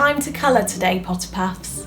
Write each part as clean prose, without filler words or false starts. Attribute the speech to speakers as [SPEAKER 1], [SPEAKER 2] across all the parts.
[SPEAKER 1] time to colour today, Potterpuffs.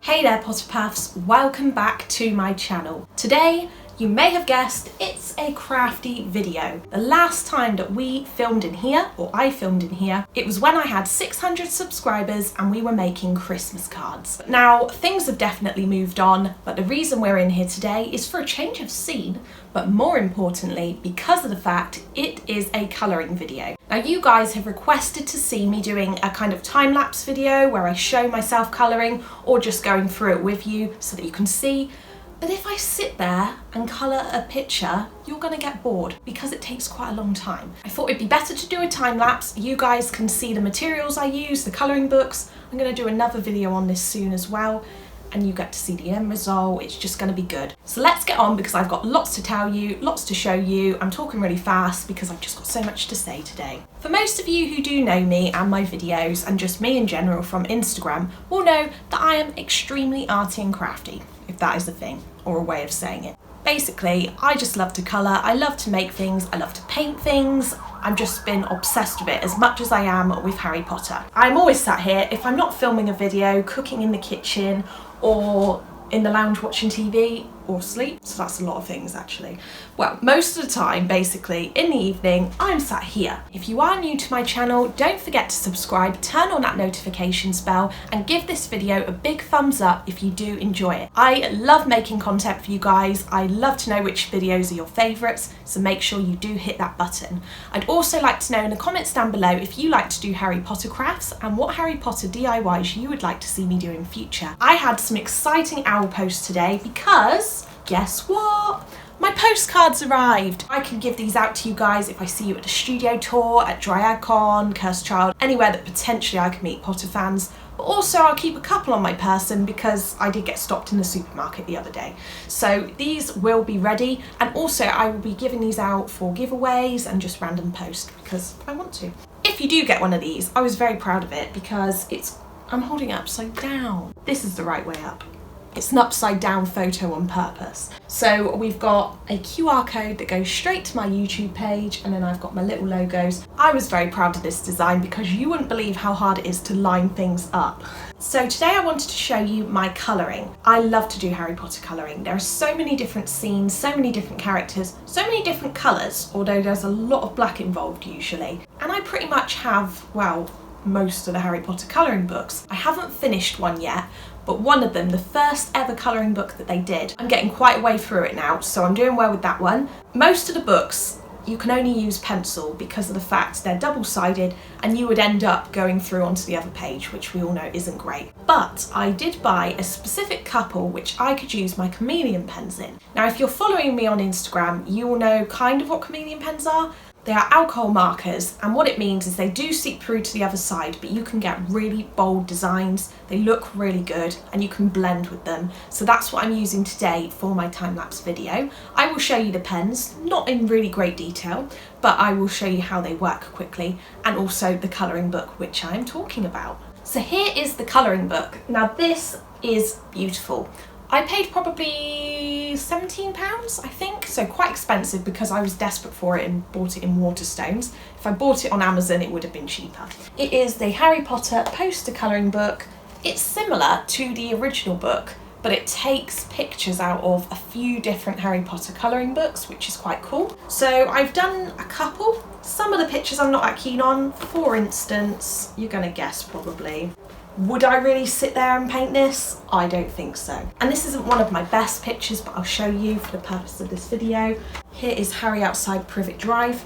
[SPEAKER 1] Hey there, Potterpuffs, welcome back to my channel. Today, you may have guessed, it's a crafty video. The last time that we filmed in here, or I filmed in here, it was when I had 600 subscribers and we were making Christmas cards. Now, things have definitely moved on, but the reason we're in here today is for a change of scene, but more importantly, because of the fact it is a colouring video. Now, you guys have requested to see me doing a kind of time-lapse video where I show myself colouring or just going through it with you so that you can see. But if I sit there and colour a picture, you're gonna get bored because it takes quite a long time. I thought it'd be better to do a time lapse. You guys can see the materials I use, the colouring books. I'm gonna do another video on this soon as well, and you get to see the end result. It's just gonna be good. So let's get on because I've got lots to tell you, lots to show you. I'm talking really fast because I've just got so much to say today. For most of you who do know me and my videos, and just me in general from Instagram, will know that I am extremely arty and crafty, if that is a thing, or a way of saying it. Basically, I just love to colour, I love to make things, I love to paint things. I've just been obsessed with it as much as I am with Harry Potter. I'm always sat here, if I'm not filming a video, cooking in the kitchen, or in the lounge watching TV, or sleep, so that's a lot of things actually. Well, most of the time, basically, in the evening, I'm sat here. If you are new to my channel, don't forget to subscribe, turn on that notifications bell, and give this video a big thumbs up if you do enjoy it. I love making content for you guys. I love to know which videos are your favourites, so make sure you do hit that button. I'd also like to know in the comments down below if you like to do Harry Potter crafts and what Harry Potter DIYs you would like to see me do in future. I had some exciting owl posts today because guess what? My postcards arrived. I can give these out to you guys if I see you at a studio tour, at DryadCon, Cursed Child, anywhere that potentially I can meet Potter fans. But also I'll keep a couple on my person because I did get stopped in the supermarket the other day. So these will be ready, and also I will be giving these out for giveaways and just random posts because I want to. If you do get one of these, I was very proud of it because I'm holding it upside down. This is the right way up. It's an upside down photo on purpose. So we've got a QR code that goes straight to my YouTube page, and then I've got my little logos. I was very proud of this design because you wouldn't believe how hard it is to line things up. So today I wanted to show you my colouring. I love to do Harry Potter colouring. There are so many different scenes, so many different characters, so many different colours, although there's a lot of black involved usually. And I pretty much have, well, most of the Harry Potter colouring books. I haven't finished one yet, but one of them, the first ever colouring book that they did, I'm getting quite a way through it now, so I'm doing well with that one. Most of the books, you can only use pencil because of the fact they're double-sided and you would end up going through onto the other page, which we all know isn't great. But I did buy a specific couple which I could use my chameleon pens in. Now, if you're following me on Instagram, you will know kind of what chameleon pens are. They are alcohol markers, and what it means is they do seep through to the other side, but you can get really bold designs. They look really good and you can blend with them. So that's what I'm using today for my time-lapse video. I will show you the pens, not in really great detail, but I will show you how they work quickly, and also the colouring book which I'm talking about. So here is the colouring book. Now this is beautiful. I paid probably £17, I think, so quite expensive because I was desperate for it and bought it in Waterstones. If I bought it on Amazon, it would have been cheaper. It is the Harry Potter poster colouring book. It's similar to the original book, but it takes pictures out of a few different Harry Potter colouring books, which is quite cool. So I've done a couple. Some of the pictures I'm not that keen on. For instance, you're gonna guess probably. Would I really sit there and paint this? I don't think so. And this isn't one of my best pictures, but I'll show you for the purpose of this video. Here is Harry outside Privet Drive.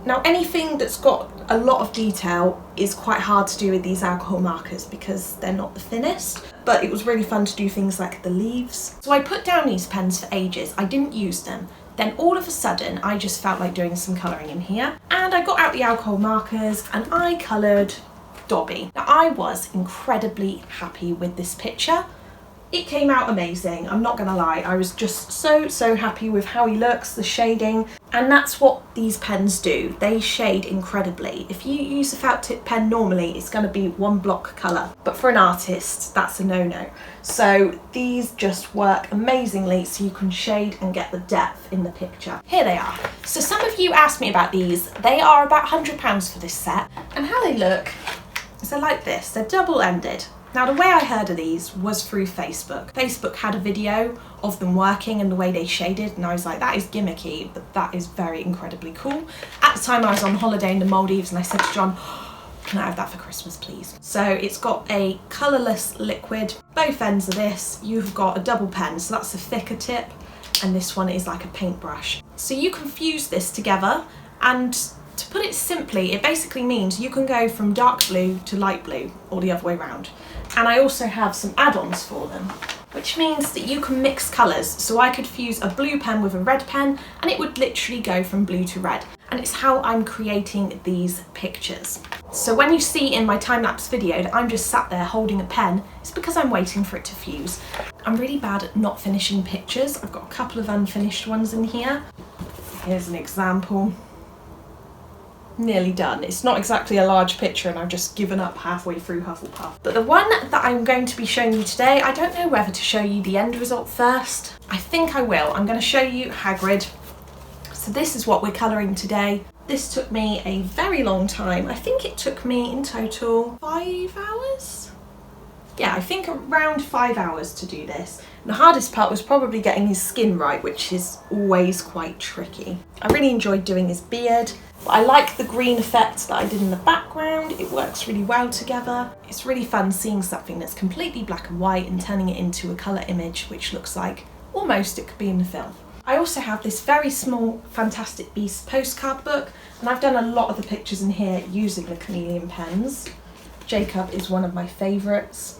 [SPEAKER 1] Now, anything that's got a lot of detail is quite hard to do with these alcohol markers because they're not the thinnest, but it was really fun to do things like the leaves. So I put down these pens for ages. I didn't use them. Then all of a sudden, I just felt like doing some colouring in here, and I got out the alcohol markers and I coloured Dobby. Now, I was incredibly happy with this picture, It came out amazing, I'm not gonna lie. I was just so happy with how he looks, the shading, and that's what these pens do. They shade incredibly. If you use a felt tip pen normally, it's gonna be one block colour, but for an artist, that's a no-no. So these just work amazingly, so you can shade and get the depth in the picture. Here they are. So some of you asked me about these. They are about £100 for this set, and how they look is they're like this, they're double-ended. Now the way I heard of these was through Facebook. Facebook had a video of them working and the way they shaded, and I was like, that is gimmicky, but that is very incredibly cool. At the time I was on holiday in the Maldives and I said to John, can I have that for Christmas please? So it's got a colourless liquid, both ends of this, you've got a double pen, so that's a thicker tip, and this one is like a paintbrush. So you can fuse this together, and to put it simply, it basically means you can go from dark blue to light blue, or the other way around. And I also have some add-ons for them, which means that you can mix colours. So I could fuse a blue pen with a red pen and it would literally go from blue to red. And it's how I'm creating these pictures. So when you see in my time-lapse video that I'm just sat there holding a pen, it's because I'm waiting for it to fuse. I'm really bad at not finishing pictures. I've got a couple of unfinished ones in here. Here's an example. Nearly done. It's not exactly a large picture and I've just given up halfway through Hufflepuff. But the one that I'm going to be showing you today, I don't know whether to show you the end result first. I think I will. I'm going to show you Hagrid. So this is what we're colouring today. This took me a very long time. I think it took me in total 5 hours? Yeah, I think around 5 hours to do this. And the hardest part was probably getting his skin right, which is always quite tricky. I really enjoyed doing his beard. But I like the green effect that I did in the background. It works really well together. It's really fun seeing something that's completely black and white and turning it into a colour image, which looks like almost it could be in the film. I also have this very small Fantastic Beasts postcard book, and I've done a lot of the pictures in here using the chameleon pens. Jacob is one of my favourites.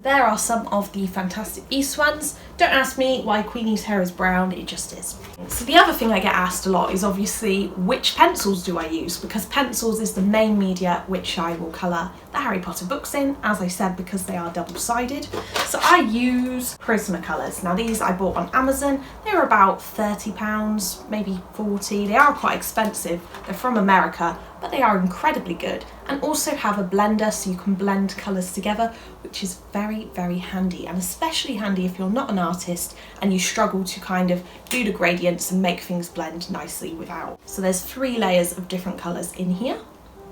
[SPEAKER 1] There are some of the Fantastic Beasts ones. Don't ask me why Queenie's hair is brown, it just is. So the other thing I get asked a lot is obviously which pencils do I use, because pencils is the main media which I will colour the Harry Potter books in, as I said, because they are double-sided. So I use Prismacolors. Now these I bought on Amazon. They were about £30, maybe 40. They are quite expensive. They're from America, but they are incredibly good, and also have a blender so you can blend colours together, which is very handy, and especially handy if you're not an artist and you struggle to kind of do the gradients and make things blend nicely without. So there's 3 layers of different colours in here,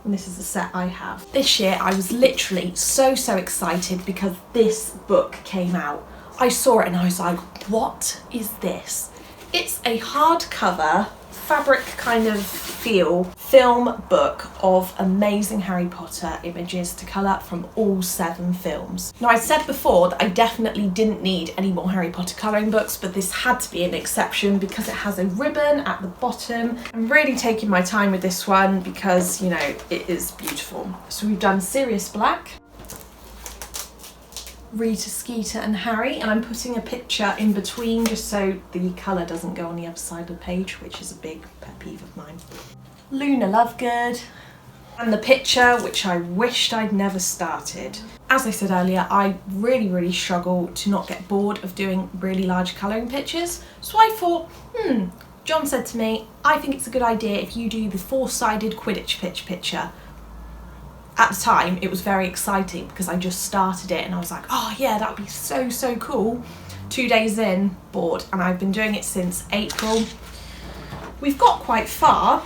[SPEAKER 1] and this is the set I have. This year I was literally so excited because this book came out. I saw it and I was like, what is this? It's a hardcover fabric kind of feel film book of amazing Harry Potter images to colour from all 7 films. Now I said before that I definitely didn't need any more Harry Potter colouring books, but this had to be an exception because it has a ribbon at the bottom. I'm really taking my time with this one because, you know, it is beautiful. So we've done Sirius Black, Rita, Skeeter and Harry, and I'm putting a picture in between just so the colour doesn't go on the other side of the page, which is a big pet peeve of mine. Luna Lovegood, and the picture which I wished I'd never started. As I said earlier, I really struggle to not get bored of doing really large colouring pictures, so I thought, John said to me, I think it's a good idea if you do the 4-sided Quidditch picture. At the time, it was very exciting because I just started it and I was like, oh yeah, that would be so cool. 2 days in, bored, and I've been doing it since April. We've got quite far,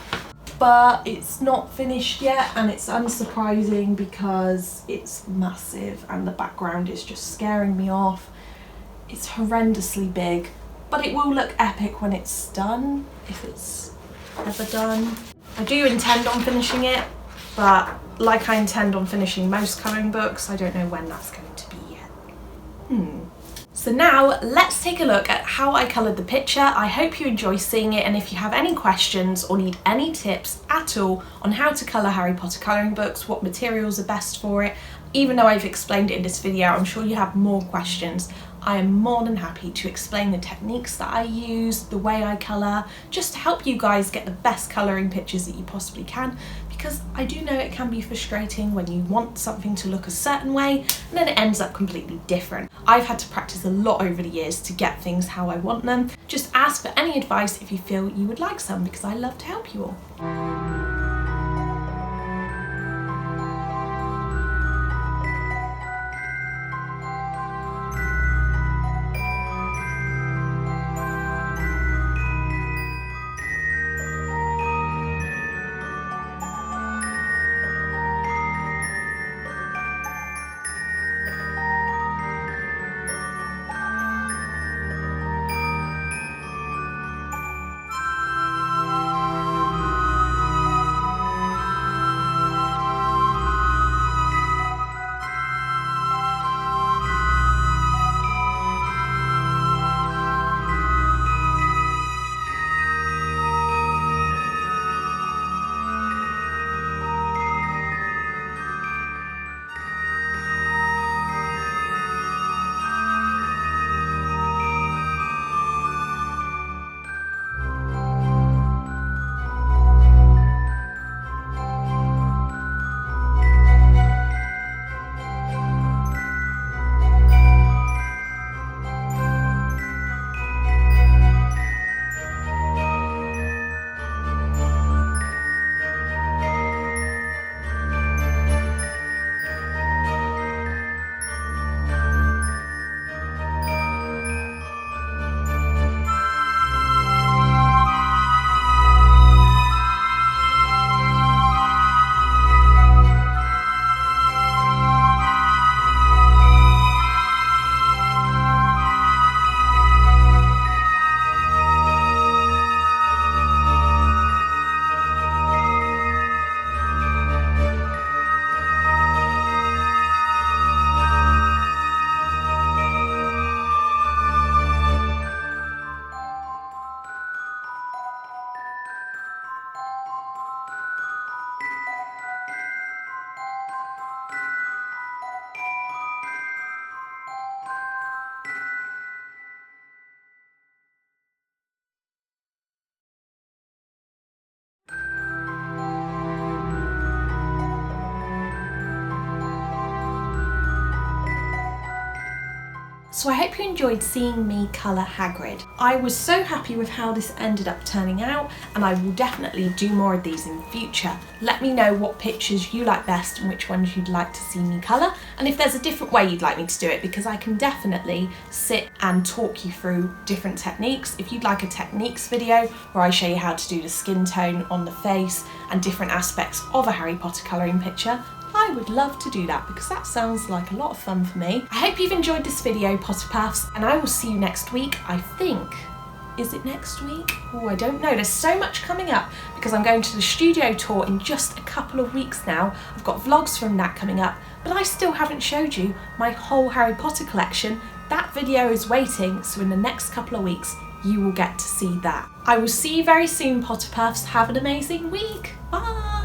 [SPEAKER 1] but it's not finished yet, and it's unsurprising because it's massive and the background is just scaring me off. It's horrendously big, but it will look epic when it's done, if it's ever done. I do intend on finishing it, but like I intend on finishing most colouring books, I don't know when that's going to be yet. So now let's take a look at how I coloured the picture. I hope you enjoy seeing it, and if you have any questions or need any tips at all on how to colour Harry Potter colouring books, what materials are best for it, even though I've explained it in this video, I'm sure you have more questions. I am more than happy to explain the techniques that I use, the way I colour, just to help you guys get the best colouring pictures that you possibly can, because I do know it can be frustrating when you want something to look a certain way and then it ends up completely different. I've had to practice a lot over the years to get things how I want them. Just ask for any advice if you feel you would like some, because I love to help you all. So I hope you enjoyed seeing me colour Hagrid. I was so happy with how this ended up turning out, and I will definitely do more of these in future. Let me know what pictures you like best and which ones you'd like to see me colour, and if there's a different way you'd like me to do it, because I can definitely sit and talk you through different techniques. If you'd like a techniques video where I show you how to do the skin tone on the face and different aspects of a Harry Potter colouring picture, I would love to do that, because that sounds like a lot of fun for me. I hope you've enjoyed this video, Potterpuffs, and I will see you next week. I think, is it next week? Oh, I don't know. There's so much coming up because I'm going to the studio tour in just a couple of weeks now. I've got vlogs from that coming up, but I still haven't showed you my whole Harry Potter collection. That video is waiting, so in the next couple of weeks, you will get to see that. I will see you very soon, Potterpuffs. Have an amazing week. Bye!